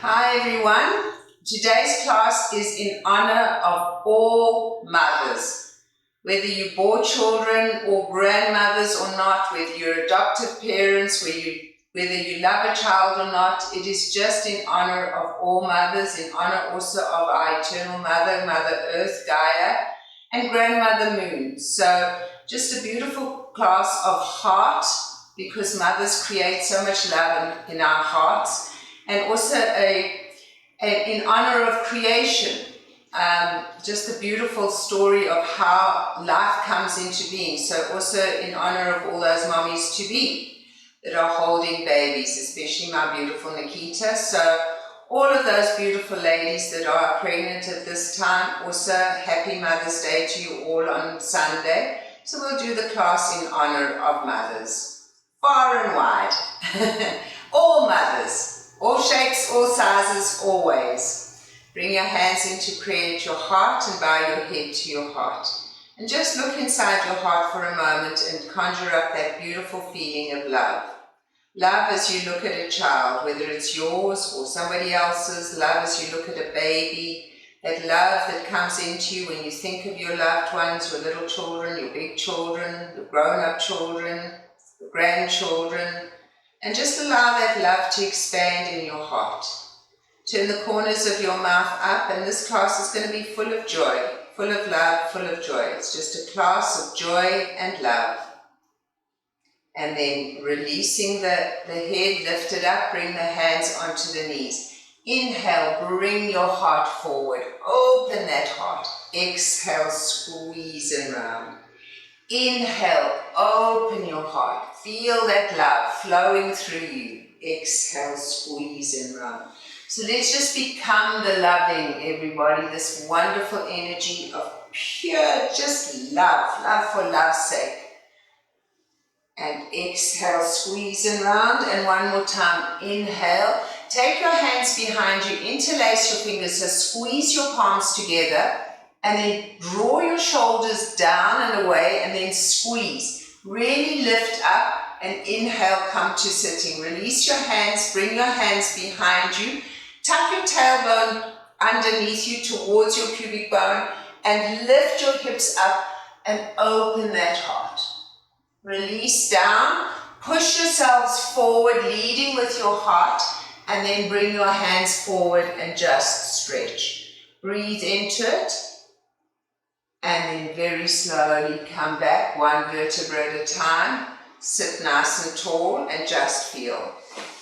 Hi everyone, today's class is in honor of all mothers. Whether you bore children or grandmothers or not, whether you're adoptive parents, whether you love a child or not, it is just in honor of all mothers, in honor also of our eternal mother, Mother Earth, Gaia, and Grandmother Moon. So just a beautiful class of heart, because mothers create so much love in our hearts. And also in honor of creation, just a beautiful story of how life comes into being. So also in honor of all those mommies to be that are holding babies, especially my beautiful Nikita. So all of those beautiful ladies that are pregnant at this time, also happy Mother's Day to you all on Sunday. So we'll do the class in honor of mothers, far and wide. All mothers. All shapes, all sizes, always. Bring your hands into prayer at your heart and bow your head to your heart. And just look inside your heart for a moment and conjure up that beautiful feeling of love. Love as you look at a child, whether it's yours or somebody else's. Love as you look at a baby. That love that comes into you when you think of your loved ones, your little children, your big children, your grown-up children, your grandchildren. And just allow that love to expand in your heart. Turn the corners of your mouth up, and this class is going to be full of joy, full of love, full of joy. It's just a class of joy and love. And then releasing the head, lift it up, bring the hands onto the knees. Inhale, bring your heart forward. Open that heart. Exhale, squeeze and round. Inhale, open your heart. Feel that love flowing through you. Exhale, squeeze and round. So let's just become the loving, everybody, this wonderful energy of pure, just love for love's sake. And exhale, squeeze and round. And one more time, inhale. Take your hands behind you, interlace your fingers, so squeeze your palms together. And then draw your shoulders down and away and then squeeze. Really lift up and inhale, come to sitting. Release your hands, bring your hands behind you. Tuck your tailbone underneath you towards your pubic bone and lift your hips up and open that heart. Release down, push yourselves forward, leading with your heart, and then bring your hands forward and just stretch. Breathe into it. And then very slowly come back, one vertebra at a time. Sit nice and tall and just feel.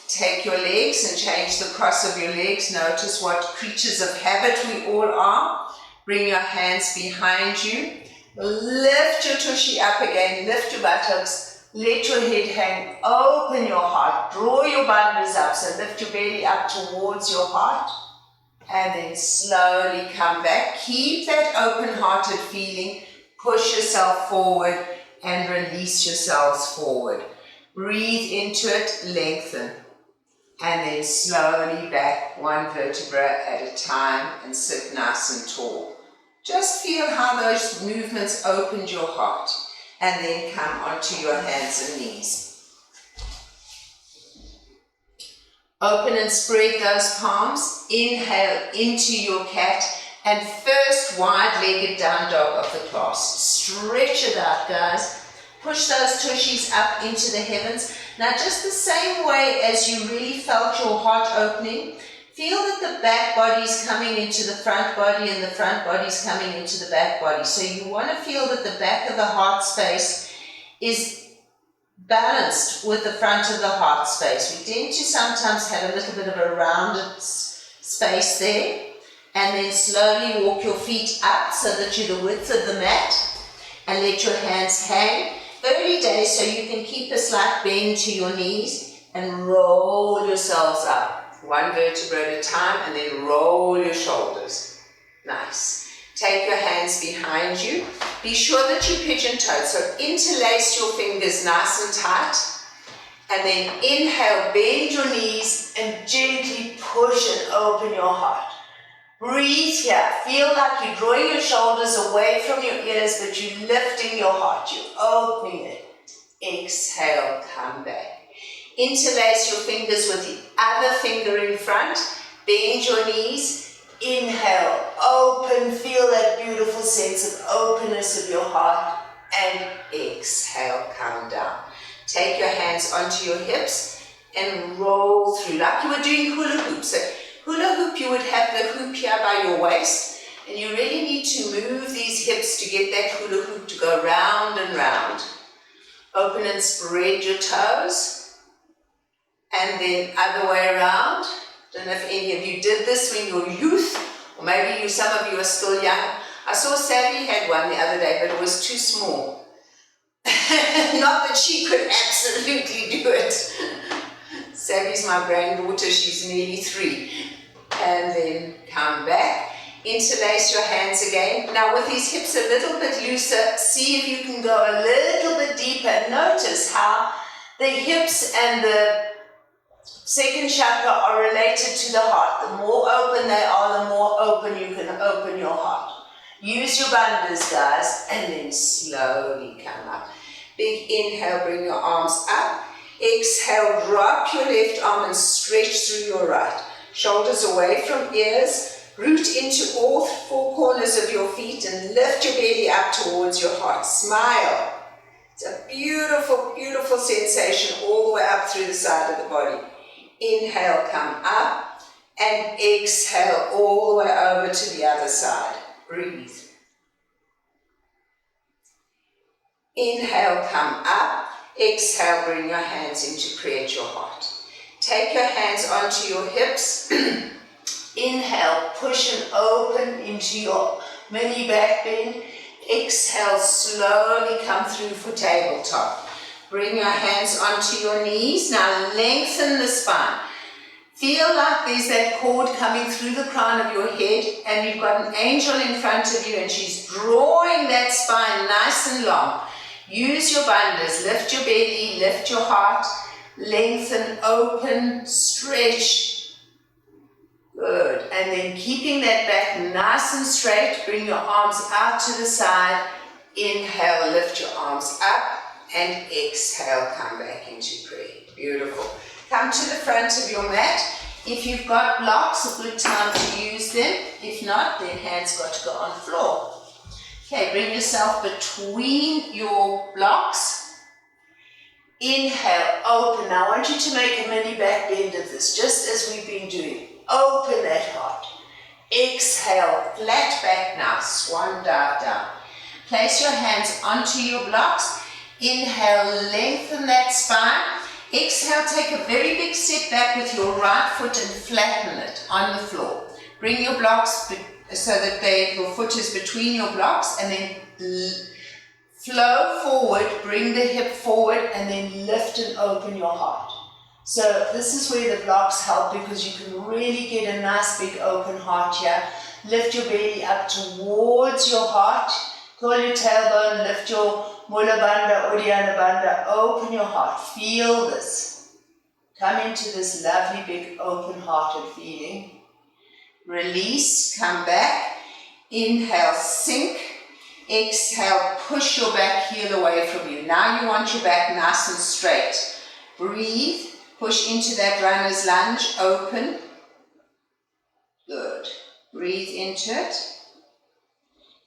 Take your legs and change the cross of your legs. Notice what creatures of habit we all are. Bring your hands behind you. Lift your tushy up again. Lift your buttocks. Let your head hang. Open your heart. Draw your bandhas up. So lift your belly up towards your heart. And then slowly come back. Keep that open-hearted feeling. Push yourself forward and release yourselves forward. Breathe into it, lengthen. And then slowly back, one vertebra at a time, and sit nice and tall. Just feel how those movements opened your heart. And then come onto your hands and knees. Open and spread those palms. Inhale into your cat. And first wide-legged down dog of the class. Stretch it out, guys. Push those tushies up into the heavens. Now just the same way as you really felt your heart opening, feel that the back body is coming into the front body and the front body is coming into the back body. So you want to feel that the back of the heart space is balanced with the front of the heart space. We tend to sometimes have a little bit of a rounded space there. And then slowly walk your feet up so that you're the width of the mat. And let your hands hang. Early days, so you can keep a slight bend to your knees and roll yourselves up. One vertebra at a time, and then roll your shoulders. Nice. Take your hands behind you. Be sure that you pigeon-toed, so interlace your fingers nice and tight. And then inhale, bend your knees and gently push and open your heart. Breathe here. Feel like you're drawing your shoulders away from your ears, but you're lifting your heart. You're opening it. Exhale, come back. Interlace your fingers with the other finger in front Bend your knees. Inhale, open, feel that beautiful sense of openness of your heart. And exhale, come down. Take your hands onto your hips and roll through like you were doing hula hoop. So hula hoop, you would have the hoop here by your waist, and you really need to move these hips to get that hula hoop to go round and round. Open and spread your toes, and then other way around. Don't know if any of you did this when you were youth, or maybe some of you are still young. I saw Sally had one the other day, but it was too small. Not that she could absolutely do it. Sally's my granddaughter, she's nearly 3. And then come back. Interlace your hands again. Now with these hips a little bit looser, see if you can go a little bit deeper. Notice how the hips and the second chakra are related to the heart. The more open they are, the more open you can open your heart. Use your bandhas, guys, and then slowly come up. Big inhale, bring your arms up. Exhale, drop your left arm and stretch through your right. Shoulders away from ears. Root into all 4 corners of your feet and lift your belly up towards your heart. Smile. It's a beautiful, beautiful sensation all the way up through the side of the body. Inhale, come up, and exhale all the way over to the other side. Breathe. Inhale, come up. Exhale, bring your hands in to create your heart. Take your hands onto your hips. Inhale, push and open into your mini back bend. Exhale, slowly come through for tabletop. Bring your hands onto your knees. Now lengthen the spine. Feel like there's that cord coming through the crown of your head, and you've got an angel in front of you and she's drawing that spine nice and long. Use your bandhas. Lift your belly, lift your heart. Lengthen, open, stretch. Good. And then keeping that back nice and straight, bring your arms out to the side. Inhale, lift your arms up, and exhale, come back into prayer. Beautiful. Come to the front of your mat. If you've got blocks, a good time to use them. If not, then hands got to go on the floor. Okay, bring yourself between your blocks. Inhale, open. Now I want you to make a mini back bend of this, just as we've been doing. Open that heart. Exhale, flat back now, swan dive down. Place your hands onto your blocks. Inhale, lengthen that spine. Exhale, take a very big step back with your right foot and flatten it on the floor. Bring your blocks so that your foot is between your blocks, and then flow forward, bring the hip forward, and then lift and open your heart. So this is where the blocks help, because you can really get a nice big open heart here. Lift your belly up towards your heart. Curl your tailbone, lift your Mula Bandha, Uddiyana Bandha. Open your heart. Feel this. Come into this lovely big open-hearted feeling. Release, come back. Inhale, sink. Exhale, push your back heel away from you. Now you want your back nice and straight. Breathe. Push into that runner's lunge, open. Good. Breathe into it.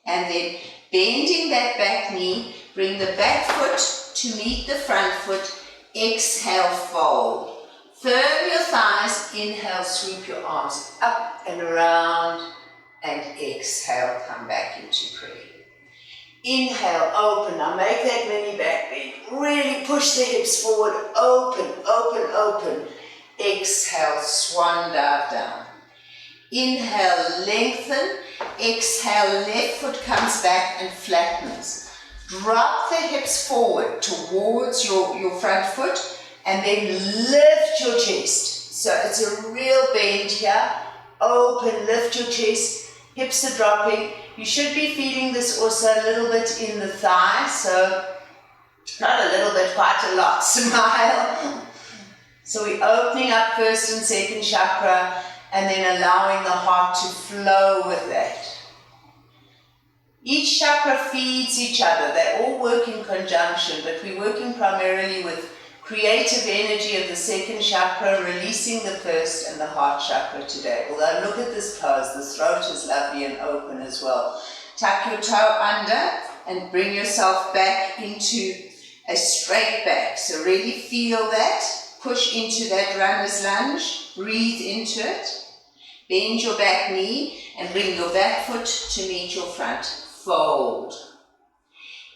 And then bending that back knee, bring the back foot to meet the front foot. Exhale, fold. Firm your thighs. Inhale, swoop your arms up and around. And exhale, come back into prayer. Inhale, open. Now make that mini back bend. Really push the hips forward. Open, open, open. Exhale, swan dive down. Inhale, lengthen. Exhale, left foot comes back and flattens. Drop the hips forward towards your front foot, and then lift your chest. So it's a real bend here. Open, lift your chest. Hips are dropping. You should be feeling this also a little bit in the thigh, so not a little bit, quite a lot. Smile. So we're opening up first and second chakra, and then allowing the heart to flow with that. Each chakra feeds each other. They all work in conjunction, but we're working primarily with creative energy of the second chakra, releasing the first and the heart chakra today. Although look at this pose, the throat is lovely and open as well. Tuck your toe under and bring yourself back into a straight back. So really feel that. Push into that runner's lunge. Breathe into it. Bend your back knee and bring your back foot to meet your front. Fold.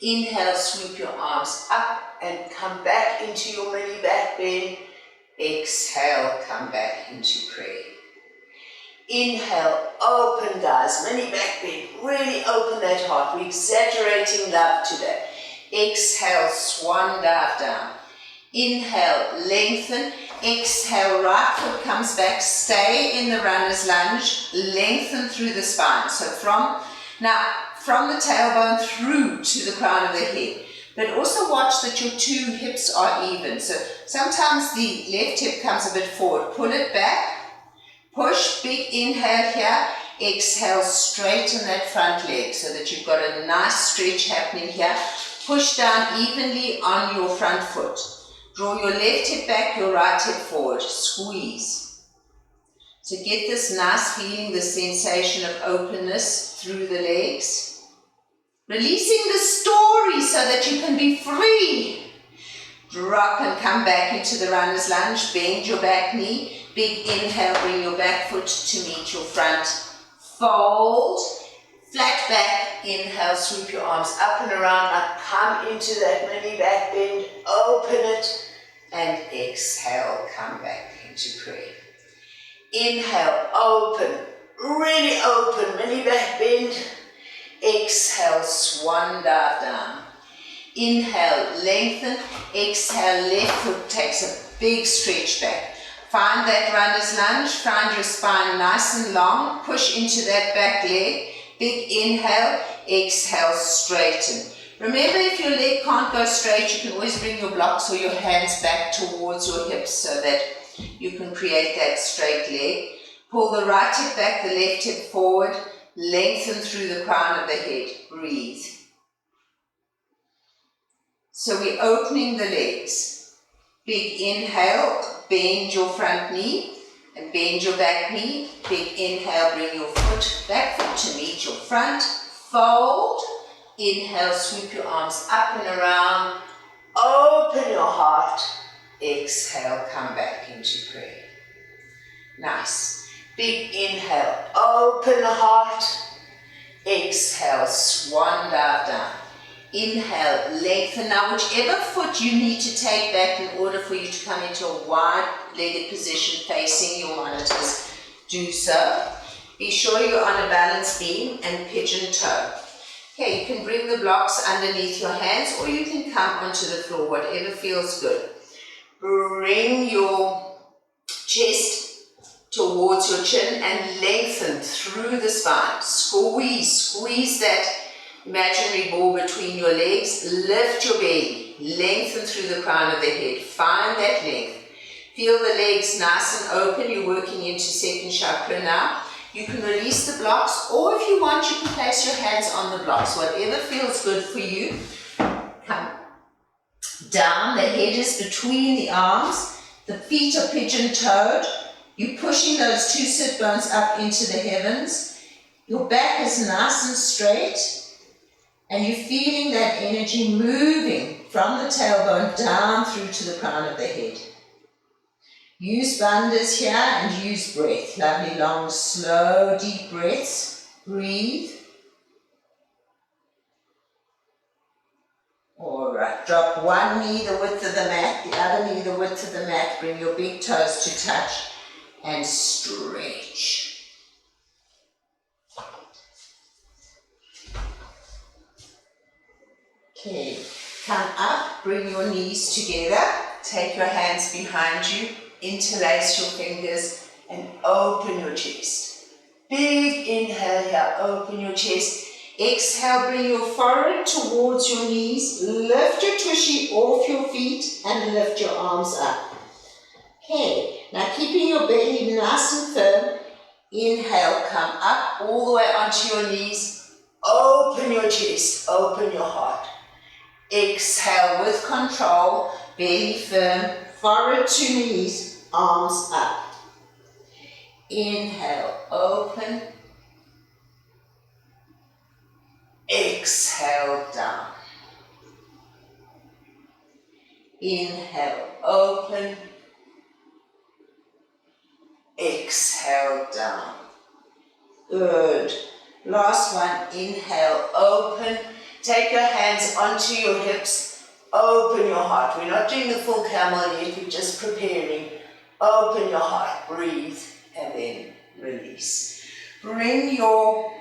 Inhale, sweep your arms up and come back into your mini back bend. Exhale, come back into prayer. Inhale, open guys, mini back bend. Really open that heart. We're exaggerating love today. Exhale, swan dive down. Inhale, lengthen. Exhale, right foot comes back. Stay in the runner's lunge. Lengthen through the spine. So from the tailbone through to the crown of the head. But also watch that your two hips are even. So sometimes the left hip comes a bit forward. Pull it back. Push, big inhale here. Exhale, straighten that front leg so that you've got a nice stretch happening here. Push down evenly on your front foot. Draw your left hip back, your right hip forward. Squeeze. So get this nice feeling, the sensation of openness through the legs. Releasing the story so that you can be free. Drop and come back into the runner's lunge. Bend your back knee. Big inhale, bring your back foot to meet your front. Fold. Flat back. Inhale, sweep your arms up and around. Now come into that mini back bend. Open it. And exhale, come back into prayer. Inhale, open. Really open. Mini back bend. Exhale, swan dive down. Inhale, lengthen. Exhale, left foot takes a big stretch back. Find that runner's lunge. Find your spine nice and long. Push into that back leg. Big inhale. Exhale, straighten. Remember, if your leg can't go straight, you can always bring your blocks or your hands back towards your hips so that you can create that straight leg. Pull the right hip back, the left hip forward. Lengthen through the crown of the head. Breathe. So we're opening the legs. Big inhale, bend your front knee and bend your back knee. Big inhale, bring your back foot to meet your front. Fold. Inhale, sweep your arms up and around. Open your heart. Exhale, come back into prayer. Nice. Big inhale, open the heart. Exhale, swan dive down. Inhale, lengthen. Now whichever foot you need to take back in order for you to come into a wide-legged position facing your monitors, do so. Be sure you're on a balance beam and pigeon toe. Okay, you can bring the blocks underneath your hands or you can come onto the floor, whatever feels good. Bring your chest towards your chin and lengthen through the spine. Squeeze that imaginary ball between your legs. Lift your belly. Lengthen through the crown of the head. Find that length. Feel the legs nice and open. You're working into second chakra now. You can release the blocks, or if you want, you can place your hands on the blocks. Whatever feels good for you. Come down. The head is between the arms. The feet are pigeon-toed. You're pushing those two sit bones up into the heavens. Your back is nice and straight. And you're feeling that energy moving from the tailbone down through to the crown of the head. Use bandhas here and use breath. Lovely, long, slow, deep breaths. Breathe. Alright, drop one knee the width of the mat, the other knee the width of the mat. Bring your big toes to touch and stretch. Okay, come up, bring your knees together, take your hands behind you, interlace your fingers and open your chest. Big inhale here, open your chest. Exhale, bring your forehead towards your knees, lift your tushy off your feet and lift your arms up. Okay, now keeping your belly nice and firm, inhale, come up all the way onto your knees, open your chest, open your heart. Exhale with control, belly firm, forehead to knees, arms up. Inhale, open. Exhale, down. Inhale, open. Exhale, down. Good. Last one, inhale, open. Take your hands onto your hips. Open your heart. We're not doing the full camel yet, we're just preparing. Open your heart, breathe, and then release. Bring your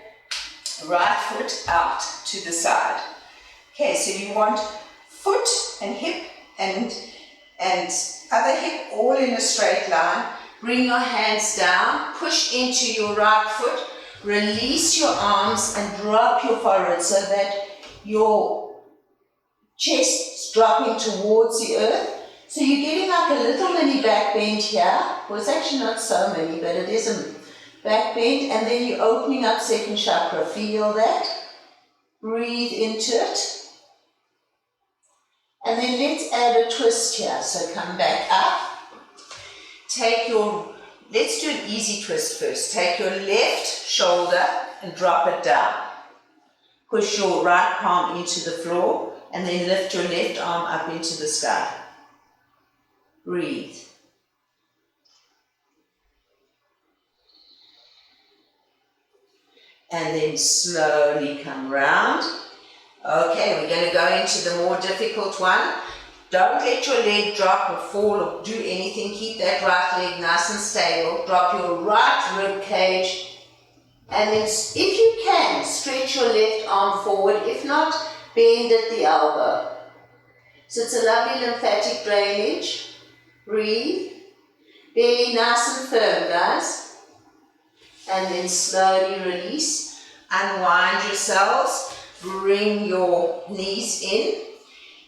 right foot out to the side. Okay, so you want foot and hip and other hip all in a straight line. Bring your hands down, push into your right foot, release your arms and drop your forehead so that your chest is dropping towards the earth. So you're getting like a little mini back bend here. Well, it's actually not so many, but it is a back bend. And then you're opening up second chakra. Feel that. Breathe into it. And then let's add a twist here. So come back up. Let's do an easy twist first. Take your left shoulder and drop it down. Push your right palm into the floor and then lift your left arm up into the sky. Breathe. And then slowly come round. Okay, we're going to go into the more difficult one. Don't let your leg drop or fall or do anything. Keep that right leg nice and stable. Drop your right rib cage. And then, if you can, stretch your left arm forward. If not, bend at the elbow. So it's a lovely lymphatic drainage. Breathe. Belly nice and firm, guys. And then slowly release. Unwind yourselves. Bring your knees in.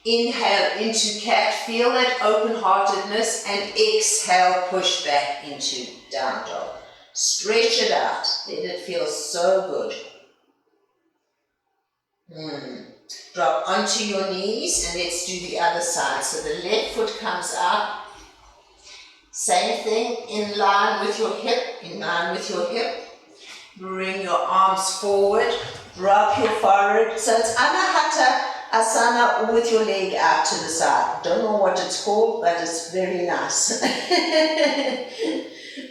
Inhale into cat. Feel that open-heartedness. And exhale, push back into down dog. Stretch it out. Let it feel so good. Drop onto your knees and let's do the other side. So the left foot comes out. Same thing, in line with your hip, in line with your hip. Bring your arms forward. Drop your forehead. So it's Vadokanasana with your leg out to the side. Don't know what it's called, but it's very nice.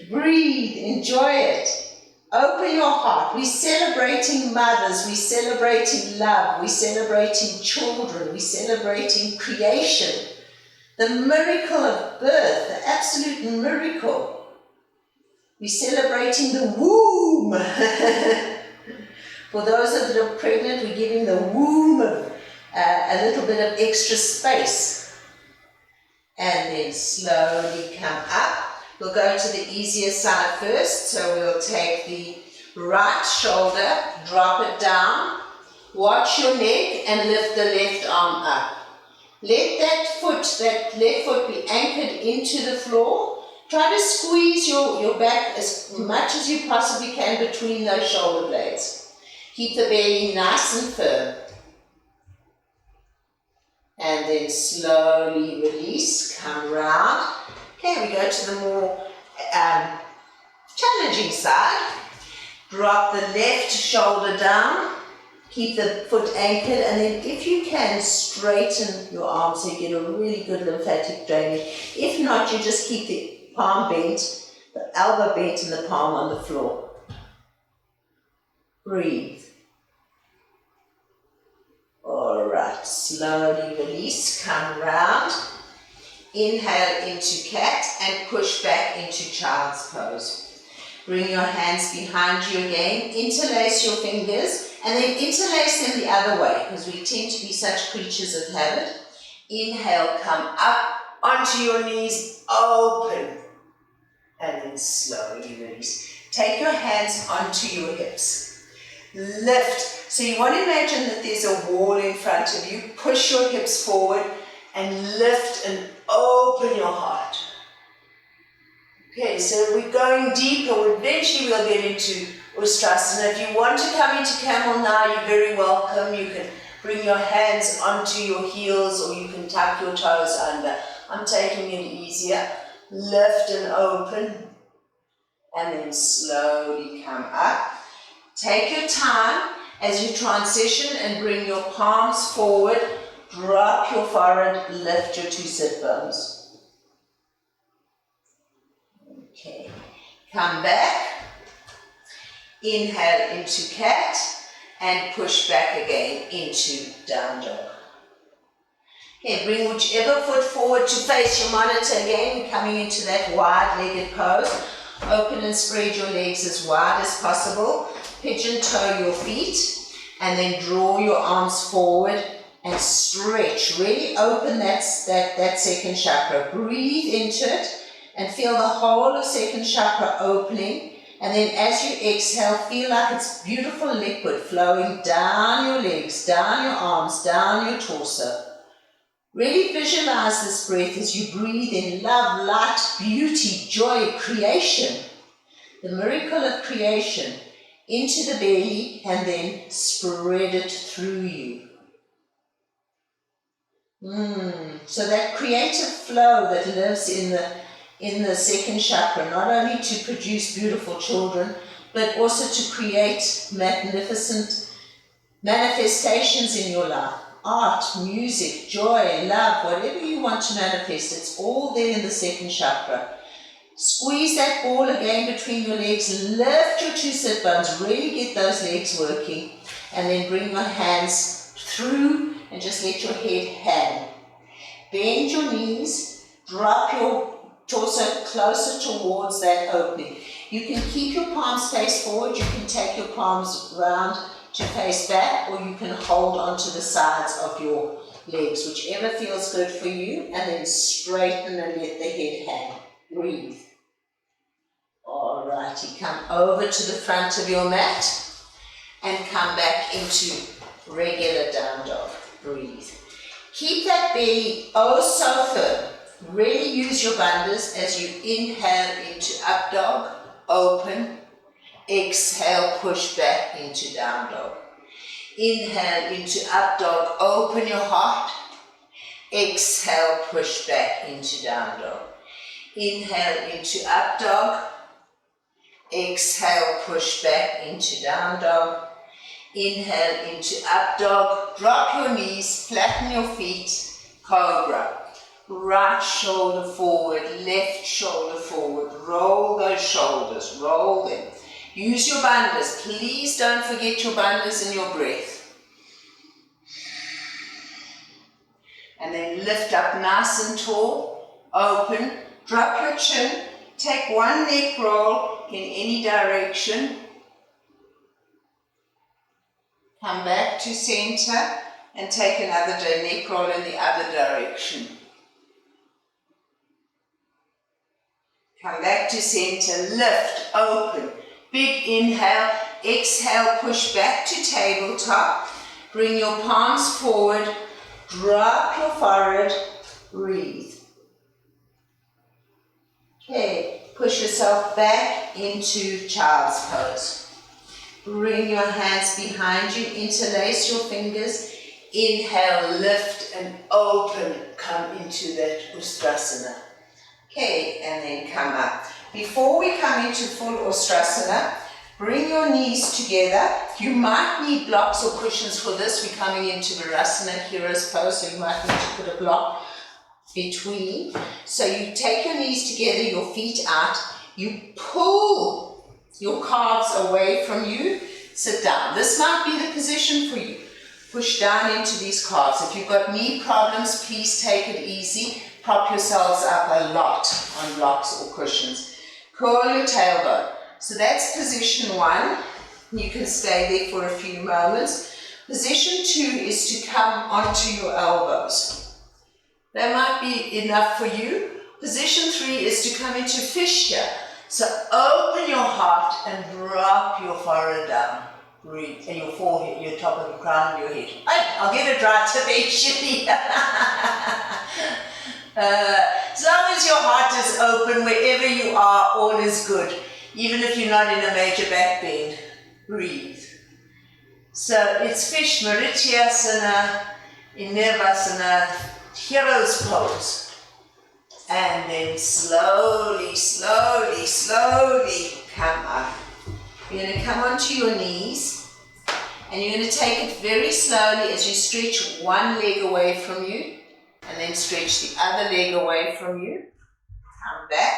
Breathe, enjoy it. Open your heart. We're celebrating mothers, we're celebrating love, we're celebrating children, we're celebrating creation. The miracle of birth, the absolute miracle. We're celebrating the womb. For those that are pregnant, we're giving the womb a little bit of extra space. And then slowly come up. We'll go to the easier side first, so we'll take the right shoulder, drop it down, watch your neck and lift the left arm up. Let that left foot be anchored into the floor. Try to squeeze your back as much as you possibly can between those shoulder blades. Keep the belly nice and firm. And then slowly release, come round. Okay, we go to the more challenging side. Drop the left shoulder down. Keep the foot anchored, and then if you can, straighten your arms so you get a really good lymphatic drainage. If not, you just keep the palm bent, the elbow bent and the palm on the floor. Breathe. Alright, slowly release, come round. Inhale into cat and push back into child's pose. Bring your hands behind you again, interlace your fingers and then interlace them the other way because we tend to be such creatures of habit. Inhale, come up onto your knees, open and then slowly release. Take your hands onto your hips. Lift. So you want to imagine that there's a wall in front of you. Push your hips forward and lift and open your heart. Okay, so we're going deeper. Eventually we'll get into Ustrasana. If you want to come into Camel now, you're very welcome. You can Bring your hands onto your heels, or you can tuck your toes under. I'm taking it easier. Lift and open, and then slowly come up. Take your time as you transition and bring your palms forward. Drop your forehead, lift your 2 sit bones. Okay, come back. Inhale into cat and push back again into down dog. Okay, bring whichever foot forward to face your monitor again, coming into that wide-legged pose. Open and spread your legs as wide as possible. Pigeon toe your feet and then draw your arms forward and stretch. Really open that second chakra. Breathe into it and feel the whole of second chakra opening. And then as you exhale, feel like it's beautiful liquid flowing down your legs, down your arms, down your torso. Really visualize this breath as you breathe in love, light, beauty, joy, creation. The miracle of creation into the belly and then spread it through you. So that creative flow that lives in the second chakra, not only to produce beautiful children, but also to create magnificent manifestations in your life. Art, music, joy, love, whatever you want to manifest, it's all there in the second chakra. Squeeze that ball again between your legs, lift your 2 sit bones, really get those legs working, and then bring your hands through and just let your head hang. Bend your knees, drop your torso closer towards that opening. You can keep your palms face forward, you can take your palms round to face back, or you can hold onto the sides of your legs, whichever feels good for you, and then straighten and let the head hang. Breathe. Alrighty, come over to the front of your mat and come back into regular down dog. Breathe. Keep that belly oh so firm. Really use your bandhas as you inhale into up dog, open. Exhale, push back into down dog. Inhale into up dog, open your heart. Exhale, push back into down dog. Inhale into up dog. Exhale, push back into down dog. Inhale into up dog. Drop your knees, flatten your feet. Cobra. Right shoulder forward, left shoulder forward. Roll those shoulders, roll them. Use your bandhas. Please don't forget your bandhas and your breath. And then lift up nice and tall. Open. Drop your chin. Take one neck roll in any direction. Come back to center and take another neck roll in the other direction. Come back to center. Lift. Open. Big inhale, exhale, push back to tabletop. Bring your palms forward, drop your forehead, breathe. Okay, push yourself back into child's pose. Bring your hands behind you, interlace your fingers. Inhale, lift and open, come into that Ustrasana. Okay, and then come up. Before we come into full Ustrasana, bring your knees together. You might need blocks or cushions for this. We're coming into Virasana, Hero's pose, so you might need to put a block between. So you take your knees together, your feet out. You pull your calves away from you. Sit down. This might be the position for you. Push down into these calves. If you've got knee problems, please take it easy. Prop yourselves up a lot on blocks or cushions. Curl your tailbone. So that's position 1. You can stay there for a few moments. Position 2 is to come onto your elbows. That might be enough for you. Position 3 is to come into fissure. So open your heart and drop your forehead down. Breathe. And your forehead, your top of the crown of your head. I'll get it right eventually. As long as your heart is open, wherever you are, all is good. Even if you're not in a major back bend, breathe. So it's fish, Manishavasana, Untitled, hero's pose. And then slowly, slowly, slowly come up. You're going to come onto your knees and you're going to take it very slowly as you stretch one leg away from you and then stretch the other leg away from you. Come back.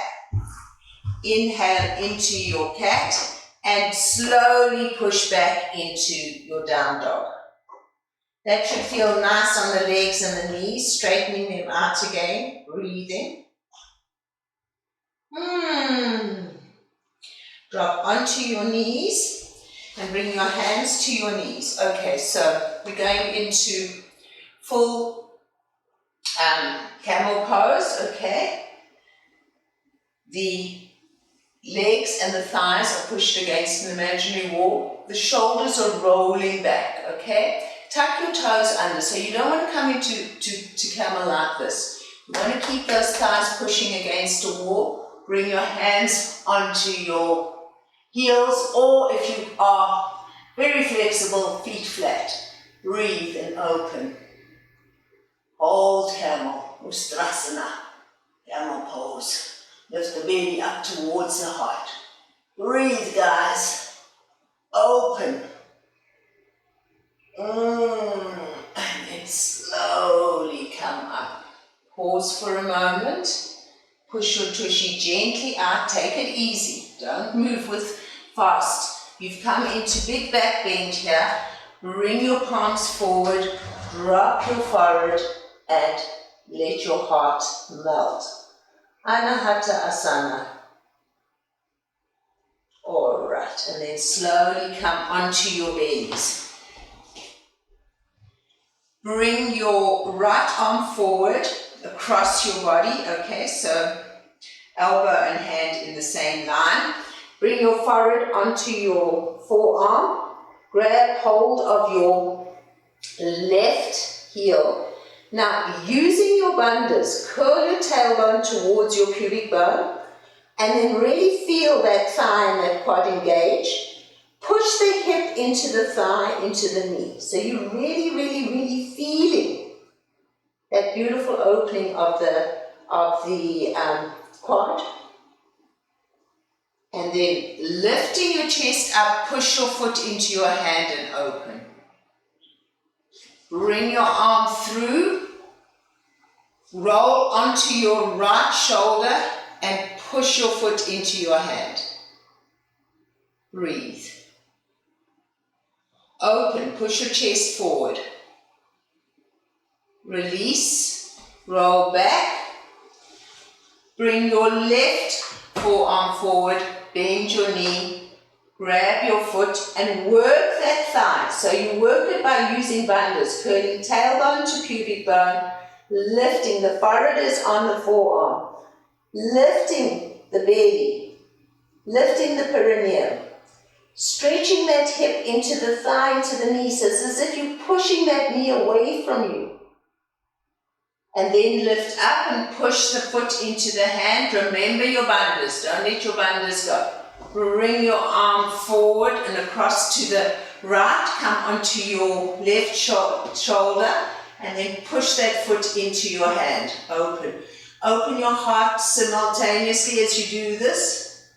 Inhale into your cat and slowly push back into your down dog. That should feel nice on the legs and the knees, straightening them out again, breathing. Drop onto your knees and bring your hands to your knees. Okay, so we're going into full camel pose, okay? The legs and the thighs are pushed against an imaginary wall. The shoulders are rolling back, okay? Tuck your toes under, so you don't want to come into camel like this. You want to keep those thighs pushing against a wall. Bring your hands onto your heels, or if you are very flexible, feet flat. Breathe and open. Hold camel, Ustrasana, camel pose. Lift the belly up towards the heart. Breathe, guys. Open. And then slowly come up. Pause for a moment. Push your tushy gently out. Take it easy. Don't move with fast. You've come into big back bend here. Bring your palms forward. Drop your forehead and let your heart melt. Vadokanasana. All right, and then slowly come onto your bellies. Bring your right arm forward across your body, okay, so elbow and hand in the same line. Bring your forehead onto your forearm. Grab hold of your left heel. Now, using your bandhas, curl your tailbone towards your pubic bone and then really feel that thigh and that quad engage. Push the hip into the thigh, into the knee. So you're really, really, really feeling that beautiful opening of the quad. And then lifting your chest up, push your foot into your hand and open. Bring your arm through, roll onto your right shoulder and push your foot into your hand. Breathe. Open, push your chest forward. Release, roll back. Bring your left forearm forward, bend your knee, grab your foot and work that thigh. So you work it by using bandhas, curling tailbone to pubic bone, lifting, the forehead is on the forearm, lifting the belly, lifting the perineum, stretching that hip into the thigh, into the knee, so it's as if you're pushing that knee away from you. And then lift up and push the foot into the hand. Remember your bandhas, don't let your bandhas go. Bring your arm forward and across to the right, come onto your left shoulder, and then push that foot into your hand. Open. Open your heart simultaneously as you do this.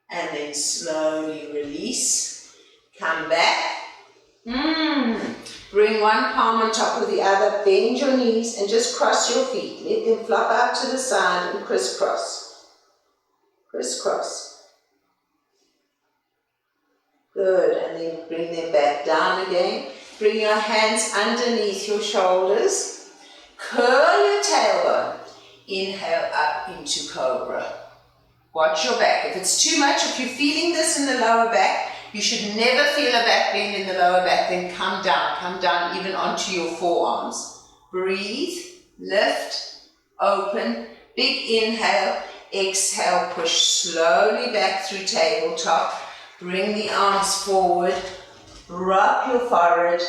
And then slowly release. Come back. Bring one palm on top of the other. Bend your knees and just cross your feet. Let them flop out to the side and crisscross. Crisscross. Good. And then bring them back down again. Bring your hands underneath your shoulders. Curl your tailbone. Inhale up into Cobra. Watch your back. If it's too much, if you're feeling this in the lower back, you should never feel a back bend in the lower back, then come down even onto your forearms. Breathe, lift, open, big inhale, exhale, push slowly back through tabletop. Bring the arms forward, rub your forehead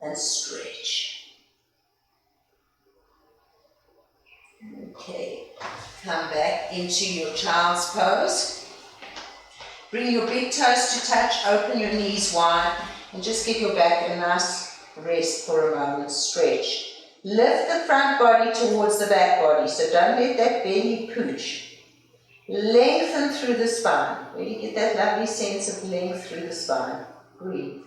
and stretch. Okay, come back into your child's pose. Bring your big toes to touch, open your knees wide. And just give your back a nice rest for a moment, stretch. Lift the front body towards the back body, so don't let that belly pooch. Lengthen through the spine. Really get that lovely sense of length through the spine. Breathe.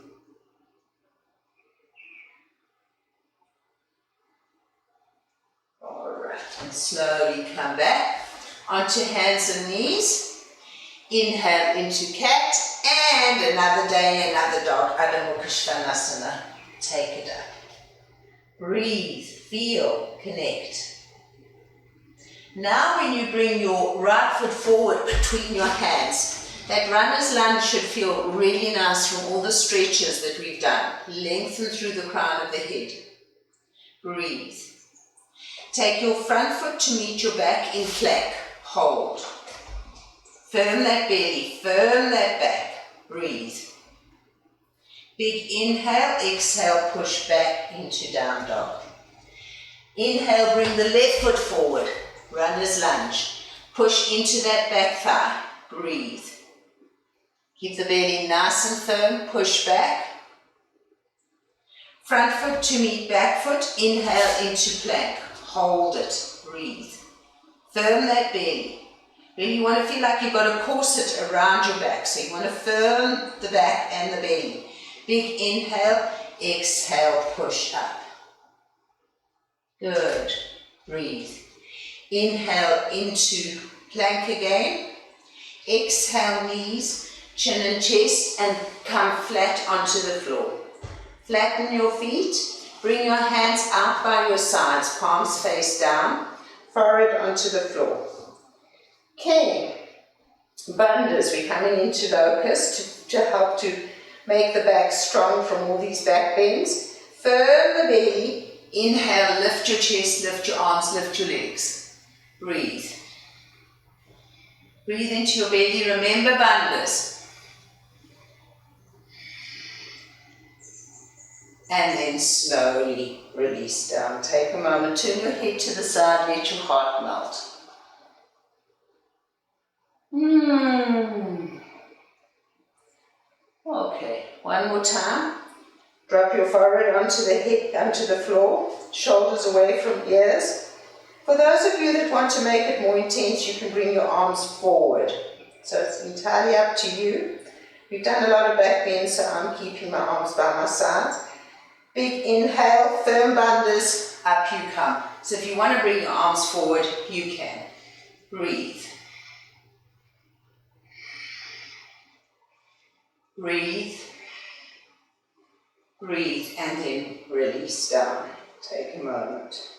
Alright, and slowly come back onto hands and knees. Inhale into cat, and another day, another dog, Adho Mukha Svanasana. Take it up. Breathe, feel, connect. Now when you bring your right foot forward between your hands, that runner's lunge should feel really nice from all the stretches that we've done. Lengthen through the crown of the head. Breathe. Take your front foot to meet your back in plank. Hold. Firm that belly, firm that back. Breathe. Big inhale, exhale, push back into down dog. Inhale, bring the left foot forward. Runner's lunge. Push into that back thigh. Breathe. Keep the belly nice and firm. Push back. Front foot to meet back foot. Inhale into plank. Hold it. Breathe. Firm that belly. Really you want to feel like you've got a corset around your back. So you want to firm the back and the belly. Big inhale. Exhale. Push up. Good. Breathe. Inhale into plank again. Exhale knees, chin and chest, and come flat onto the floor. Flatten your feet. Bring your hands out by your sides, palms face down, forehead onto the floor. Okay. Bandhas, we're coming into locust to help to make the back strong from all these back bends. Firm the belly. Inhale, lift your chest, lift your arms, lift your legs. Breathe. Breathe into your belly. Remember bandhas. And then slowly release down. Take a moment, turn your head to the side, let your heart melt. Okay, one more time. Drop your forehead onto the hip, onto the floor, shoulders away from ears. For those of you that want to make it more intense, you can bring your arms forward. So it's entirely up to you. We've done a lot of back bends, so I'm keeping my arms by my sides. Big inhale, firm bandhas, up you come. So if you want to bring your arms forward, you can. Breathe. Breathe. Breathe, and then release down. Take a moment.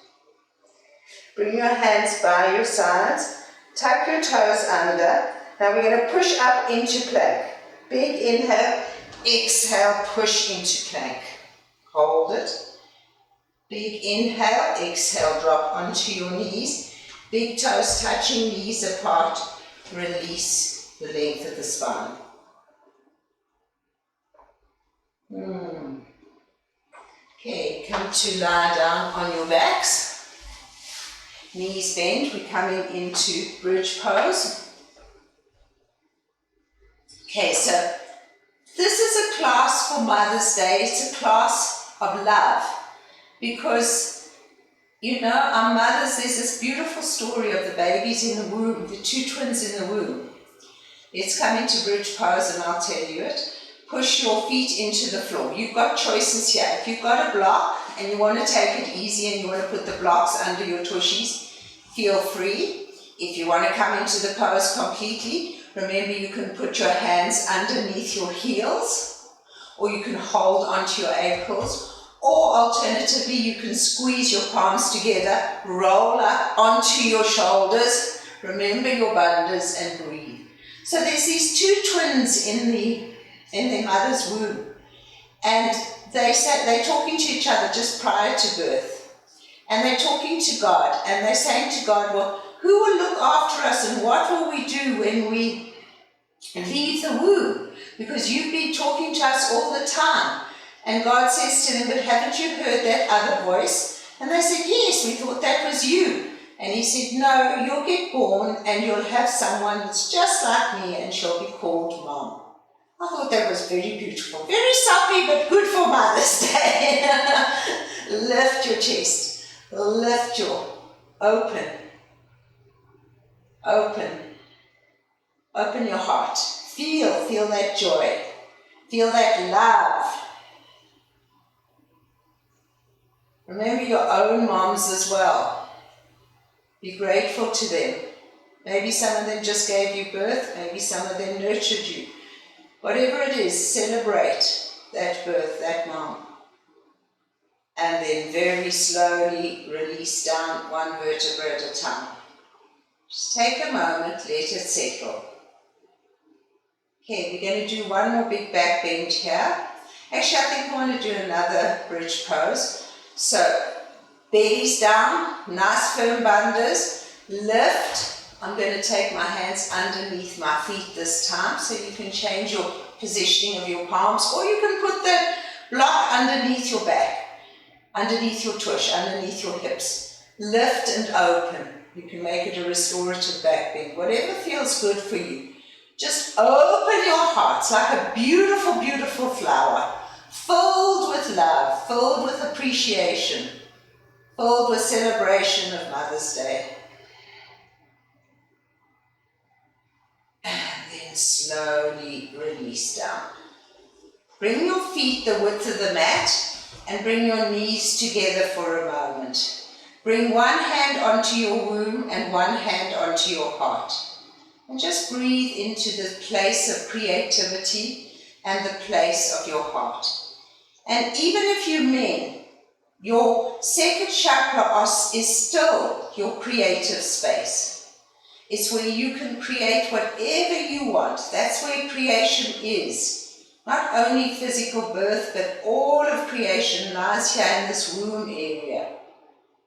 Bring your hands by your sides. Tuck your toes under. Now we're going to push up into plank. Big inhale, exhale, push into plank. Hold it. Big inhale, exhale, drop onto your knees. Big toes touching, knees apart. Release the length of the spine. Okay, come to lie down on your backs. Knees bent, we're coming into bridge pose. Okay, so this is a class for Mother's Day. It's a class of love because, you know, our mothers, there's this beautiful story of the babies in the womb, the two twins in the womb. Let's come into bridge pose and I'll tell you it. Push your feet into the floor. You've got choices here. If you've got a block and you want to take it easy and you want to put the blocks under your tushies, feel free. If you want to come into the pose completely, remember you can put your hands underneath your heels, or you can hold onto your ankles, or alternatively you can squeeze your palms together, roll up onto your shoulders, remember your bandhas, and breathe. So there's these two twins in their mother's womb, and they're talking to each other just prior to birth. And they're talking to God, and they're saying to God, well, who will look after us and what will we do when we leave the womb? Because you've been talking to us all the time. And God says to them, but haven't you heard that other voice? And they said, yes, we thought that was you. And he said, no, you'll get born and you'll have someone that's just like me and she'll be called Mom. I thought that was very beautiful. Very soppy, but good for Mother's Day. Lift your chest. Lift your open. Open your heart. Feel that joy. Feel that love. Remember your own moms as well. Be grateful to them. Maybe some of them just gave you birth. Maybe some of them nurtured you. Whatever it is, celebrate that birth, that mom. And then very slowly release down one vertebra at a time. Just take a moment, let it settle. Okay, we're going to do one more big back bend here. Actually, I think I want to do another bridge pose. So, belly's down, nice firm bandhas, lift. I'm going to take my hands underneath my feet this time, so you can change your positioning of your palms, or you can put the block underneath your back, underneath your tush, underneath your hips. Lift and open. You can make it a restorative back bend, whatever feels good for you. Just open your heart. It's like a beautiful, beautiful flower, filled with love, filled with appreciation, filled with celebration of Mother's Day. And then slowly release down. Bring your feet the width of the mat and bring your knees together for a moment. Bring one hand onto your womb and one hand onto your heart. And just breathe into the place of creativity and the place of your heart. And even if you're men, your second chakra is still your creative space. It's where you can create whatever you want. That's where creation is. Not only physical birth, but all of creation lies here in this womb area.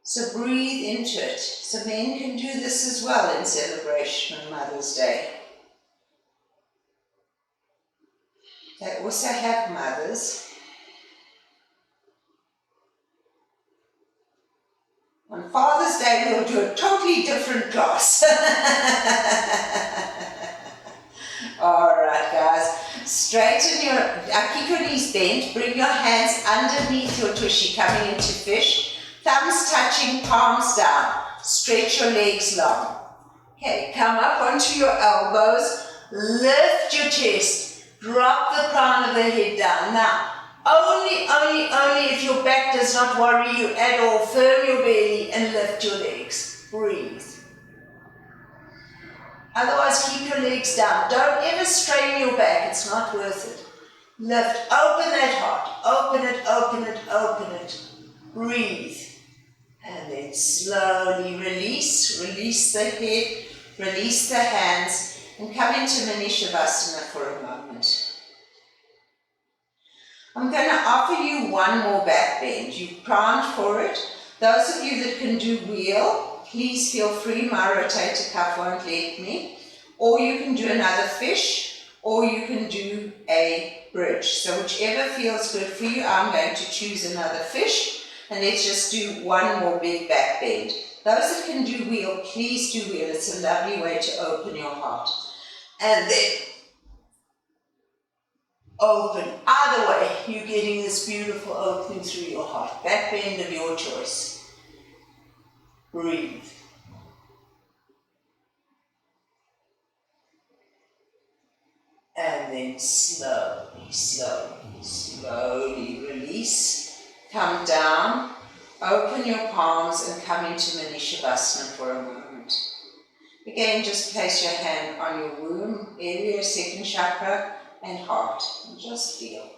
So breathe into it. So men can do this as well in celebration of Mother's Day. They also have mothers. On Father's Day, we'll do a totally different class. All right, guys. Straighten keep your knees bent. Bring your hands underneath your tushy, coming into fish. Thumbs touching, palms down. Stretch your legs long. Okay, come up onto your elbows. Lift your chest. Drop the crown of the head down. Now, only if your back does not worry you at all, firm your belly and lift your legs. Breathe. Otherwise, keep your legs down. Don't ever strain your back. It's not worth it. Lift. Open that heart. Open it, open it, open it. Breathe. And then slowly release. Release the head. Release the hands. And come into Manishavasana for a moment. I'm going to offer you one more back bend. You've primed for it. Those of you that can do wheel, please feel free. My rotator cuff won't let me. Or you can do another fish, or you can do a bridge. So whichever feels good for you, I'm going to choose another fish. And let's just do one more big back bend. Those that can do wheel, please do wheel. It's a lovely way to open your heart. And then open. Either way, you're getting this beautiful opening through your heart. Back bend of your choice. Breathe. And then slowly, slowly, slowly release. Come down. Open your palms and come into Manishavasana for a moment. Again, just place your hand on your womb area, second chakra, and heart, and just feel.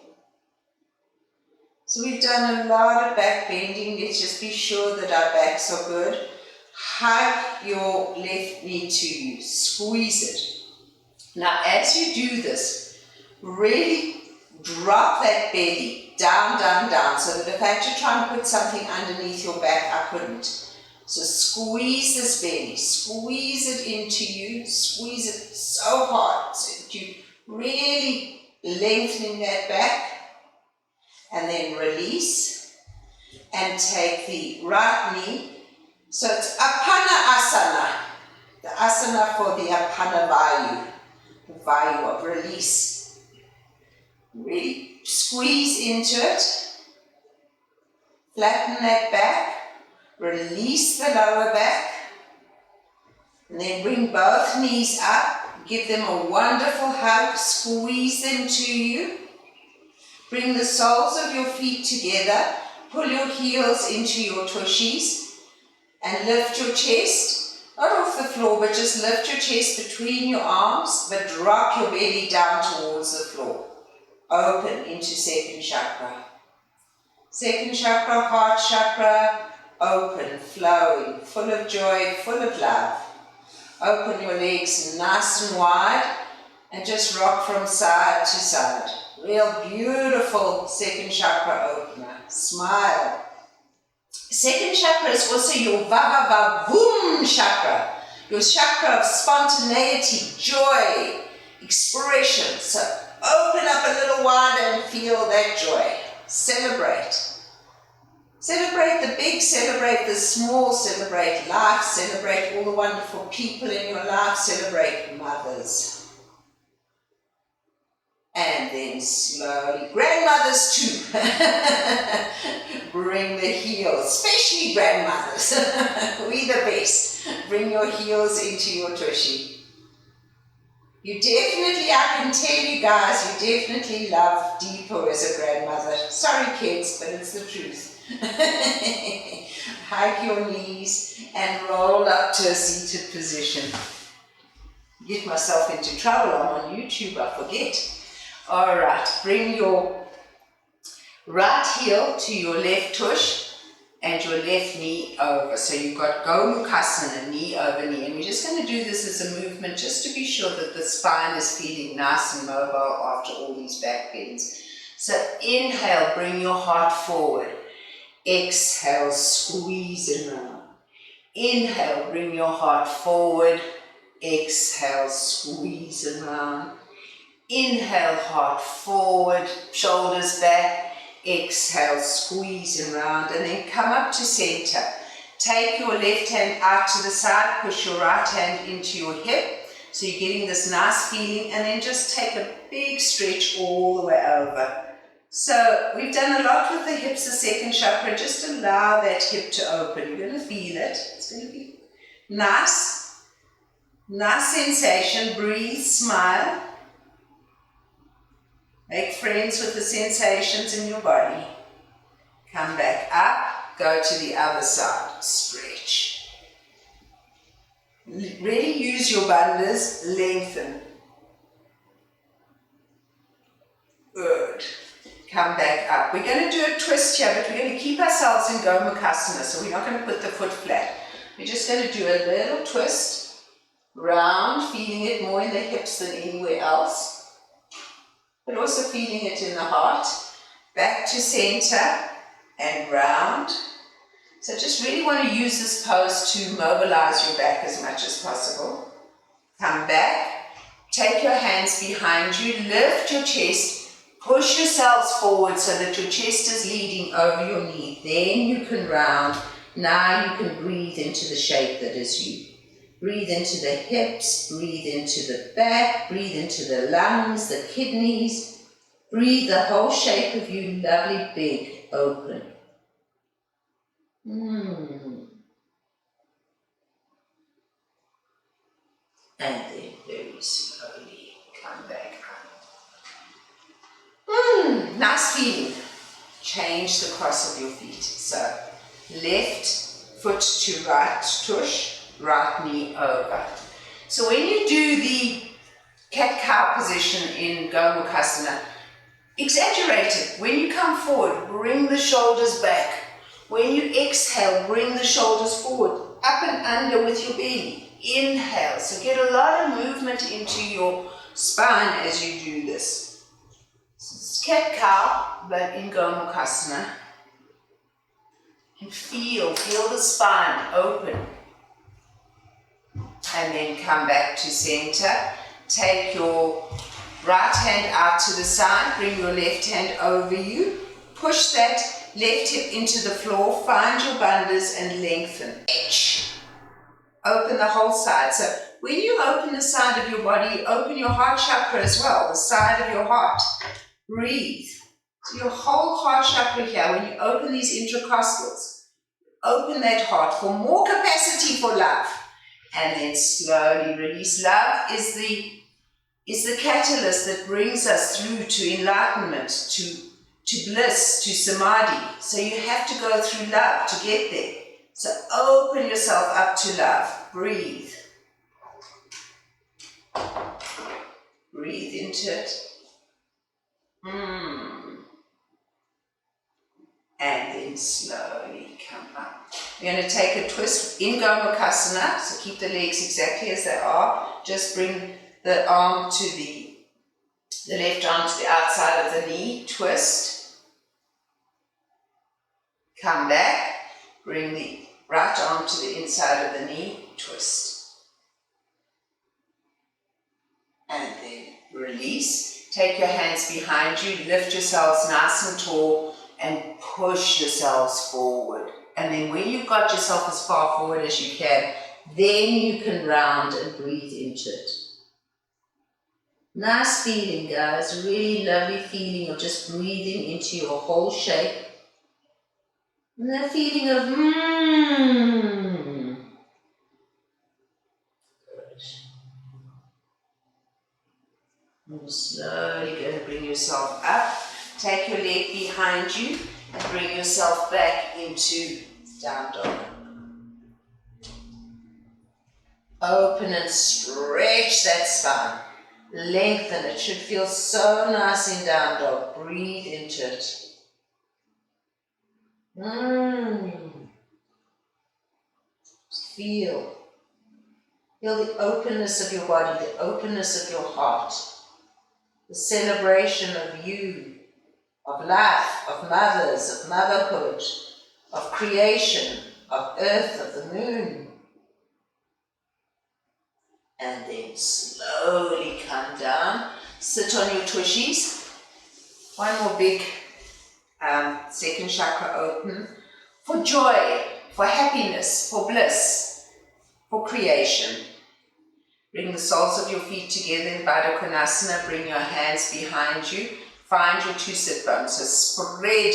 So we've done a lot of back bending. Let's just be sure that our backs are good. Hug your left knee to you. Squeeze it. Now, as you do this, really drop that belly down, down, down, so that if I had to try and put something underneath your back, I couldn't. So squeeze this belly. Squeeze it into you. Squeeze it so hard so that you really lengthening that back, and then release and take the right knee. So it's Apanasana, the asana for the Apana Vayu, the Vayu of release. Really squeeze into it. Flatten that back. Release the lower back. And then bring both knees up. Give them a wonderful hug. Squeeze them to you. Bring the soles of your feet together. Pull your heels into your tushies. And lift your chest. Not off the floor, but just lift your chest between your arms. But drop your belly down towards the floor. Open into second chakra. Second chakra, heart chakra. Open, flowing, full of joy, full of love. Open your legs nice and wide and just rock from side to side. Real beautiful second chakra opener. Smile. Second chakra is also your va-va-va-boom chakra. Your chakra of spontaneity, joy, expression. So open up a little wider and feel that joy. Celebrate. Celebrate the big, celebrate the small, celebrate life, celebrate all the wonderful people in your life, celebrate mothers. And then slowly, grandmothers too. Bring the heels, especially grandmothers. We the best. Bring your heels into your tushy. You definitely, I can tell you guys, you definitely love Deepo as a grandmother. Sorry kids, but it's the truth. Hike your knees and roll up to a seated position. Get myself into trouble, I'm on YouTube, I forget. Alright, bring your right heel to your left tush and your left knee over. So you've got Vadokanasana, knee over knee. And we're just going to do this as a movement just to be sure that the spine is feeling nice and mobile after all these back bends. So inhale, bring your heart forward. Exhale, squeeze it around. Inhale, bring your heart forward. Exhale, squeeze it around. Inhale, heart forward, shoulders back. Exhale, squeeze it around, and then come up to center. Take your left hand out to the side, push your right hand into your hip. So you're getting this nice feeling, and then just take a big stretch all the way over. So we've done a lot with the hips, the second chakra. Just allow that hip to open. You're going to feel it. It's going to be nice. Nice sensation. Breathe, smile. Make friends with the sensations in your body. Come back up. Go to the other side. Stretch. Really use your bandhas. Lengthen. Good. Come back up. We're going to do a twist here, but we're going to keep ourselves in Vadokanasana, so we're not going to put the foot flat. We're just going to do a little twist, round, feeling it more in the hips than anywhere else, but also feeling it in the heart. Back to center and round. So just really want to use this pose to mobilize your back as much as possible. Come back. Take your hands behind you. Lift your chest. Push yourselves forward so that your chest is leading over your knee. Then you can round. Now you can breathe into the shape that is you. Breathe into the hips, breathe into the back, breathe into the lungs, the kidneys. Breathe the whole shape of you, lovely, big, open. And then very slowly come back up. Nice feeling. Change the cross of your feet. So left foot to right tush, right knee over. So when you do the cat-cow position in Vadokanasana, exaggerate it. When you come forward, bring the shoulders back. When you exhale, bring the shoulders forward, up and under with your belly. Inhale. So get a lot of movement into your spine as you do this. It's cat-cow, but in Vadokanasana. And feel the spine open. And then come back to center. Take your right hand out to the side. Bring your left hand over you. Push that left hip into the floor. Find your bandhas and lengthen. Open the whole side. So when you open the side of your body, you open your heart chakra as well, the side of your heart. breathe. So your whole heart chakra here, when you open these intercostals, open that heart for more capacity for love. And then slowly release. Love is the catalyst that brings us through to enlightenment, to bliss, to samadhi. So you have to go through love to get there. So open yourself up to love. Breathe. Breathe into it. And then slowly come up. We're going to take a twist in Vadokanasana. So keep the legs exactly as they are. Just bring the arm to the left arm to the outside of the knee. Twist. Come back. Bring the right arm to the inside of the knee. Twist. And then release. Take your hands behind you. Lift yourselves nice and tall. And push yourselves forward. And then when you've got yourself as far forward as you can, then you can round and breathe into it. Nice feeling, guys. Really lovely feeling of just breathing into your whole shape. And that feeling of Good. And slowly going to bring yourself up. Take your leg behind you and bring yourself back into down dog. Open and stretch that spine. Lengthen. It should feel so nice in down dog. Breathe into it. Feel the openness of your body, the openness of your heart, the celebration of you, of life, of mothers, of motherhood, of creation, of earth, of the moon. And then slowly come down, sit on your tushies. One more big second chakra open for joy, for happiness, for bliss, for creation. Bring the soles of your feet together in Vadokanasana. Bring your hands behind you. Find your two sit bones. So spread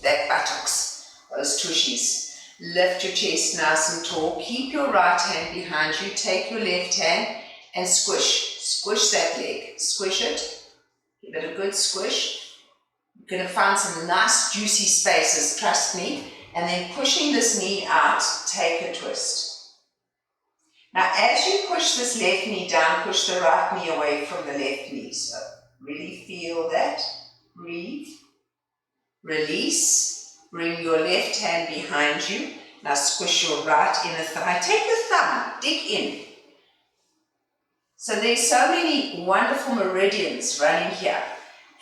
that buttocks, those tushies. Lift your chest nice and tall. Keep your right hand behind you. Take your left hand and squish. Squish that leg. Squish it. Give it a good squish. You're going to find some nice juicy spaces, trust me. And then pushing this knee out, take a twist. Now as you push this left knee down, push the right knee away from the left knee. So really feel that. Breathe. Release. Bring your left hand behind you. Now squish your right inner thigh. Take your thumb, dig in. So there's so many wonderful meridians running here.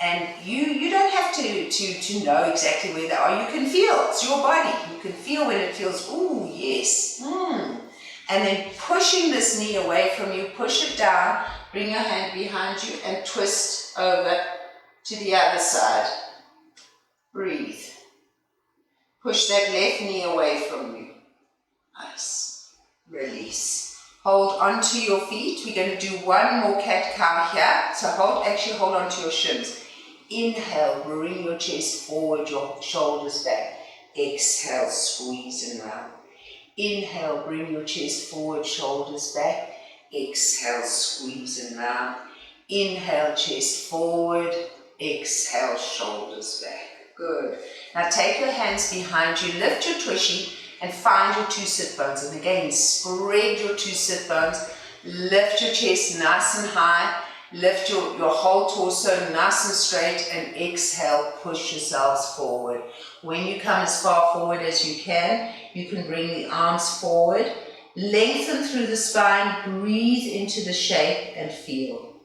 And you don't have to know exactly where they are. You can feel, it's your body. You can feel when it feels, ooh, yes. And then pushing this knee away from you, push it down, bring your hand behind you and twist over to the other side. Breathe. Push that left knee away from you. Nice. Release. Hold onto your feet. We're going to do one more cat-cow here. So hold onto your shins. Inhale, bring your chest forward, your shoulders back. Exhale, squeeze and round. Inhale, bring your chest forward, shoulders back. Exhale, squeeze and round. Inhale, chest forward. Exhale, shoulders back. Good. Now take your hands behind you, lift your tushy and find your two sit bones. And again, spread your two sit bones. Lift your chest nice and high. Lift your whole torso nice and straight and exhale, push yourselves forward. When you come as far forward as you can bring the arms forward. Lengthen through the spine, breathe into the shape and feel.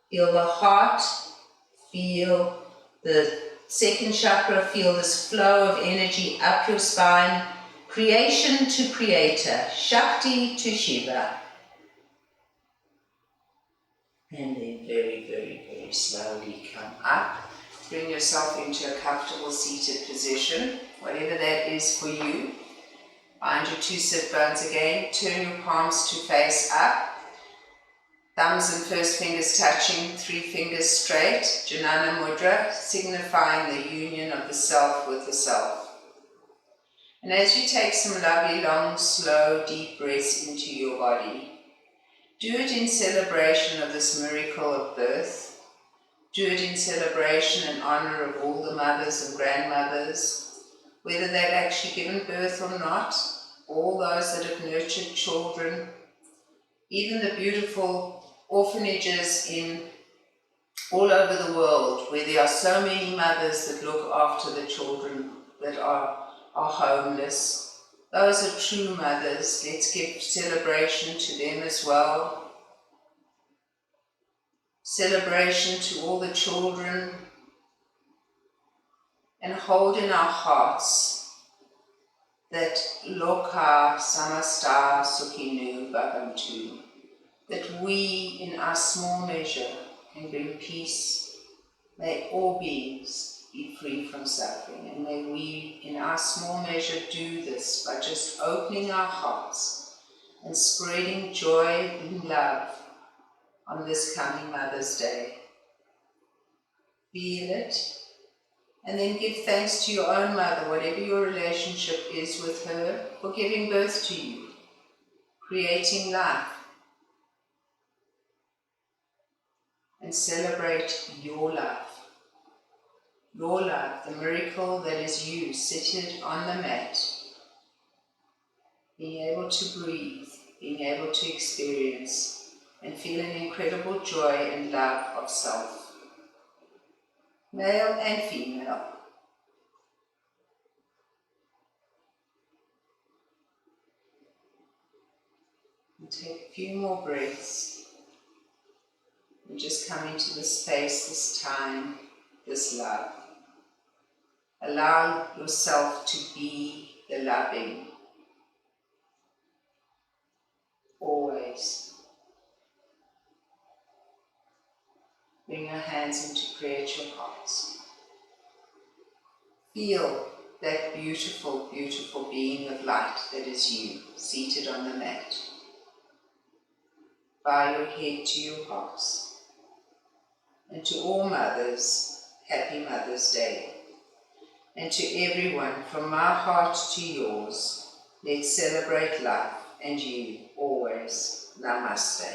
Feel the heart, feel the second chakra, feel this flow of energy up your spine. Creation to creator, Shakti to Shiva. And then very, very, very slowly come up. Bring yourself into a comfortable seated position, whatever that is for you. Find your 2 sit bones again. Turn your palms to face up. Thumbs and first fingers touching, 3 fingers straight. Jnana Mudra, signifying the union of the self with the self. And as you take some lovely, long, slow, deep breaths into your body, do it in celebration of this miracle of birth. Do it in celebration and honor of all the mothers and grandmothers, whether they've actually given birth or not, all those that have nurtured children, even the beautiful orphanages in all over the world where there are so many mothers that look after the children that are homeless. Those are true mothers. Let's give celebration to them as well. Celebration to all the children, and hold in our hearts that Loka Samasta Sukhinu Bhavantu, that we in our small measure can bring peace. May all beings be free from suffering, and may we in our small measure do this by just opening our hearts and spreading joy and love on this coming Mother's Day. Feel it, and then give thanks to your own mother, whatever your relationship is with her, for giving birth to you, creating life. And celebrate your life, the miracle that is you, seated on the mat, being able to breathe, being able to experience, and feel an incredible joy and love of self, male and female. And take a few more breaths. And just come into this space, this time, this love. Allow yourself to be the loving. Always. Bring your hands in to create your hearts. Feel that beautiful, beautiful being of light that is you, seated on the mat. Bow your head to your hearts. And to all mothers, happy Mother's Day. And to everyone, from my heart to yours, let's celebrate life and you always. Namaste.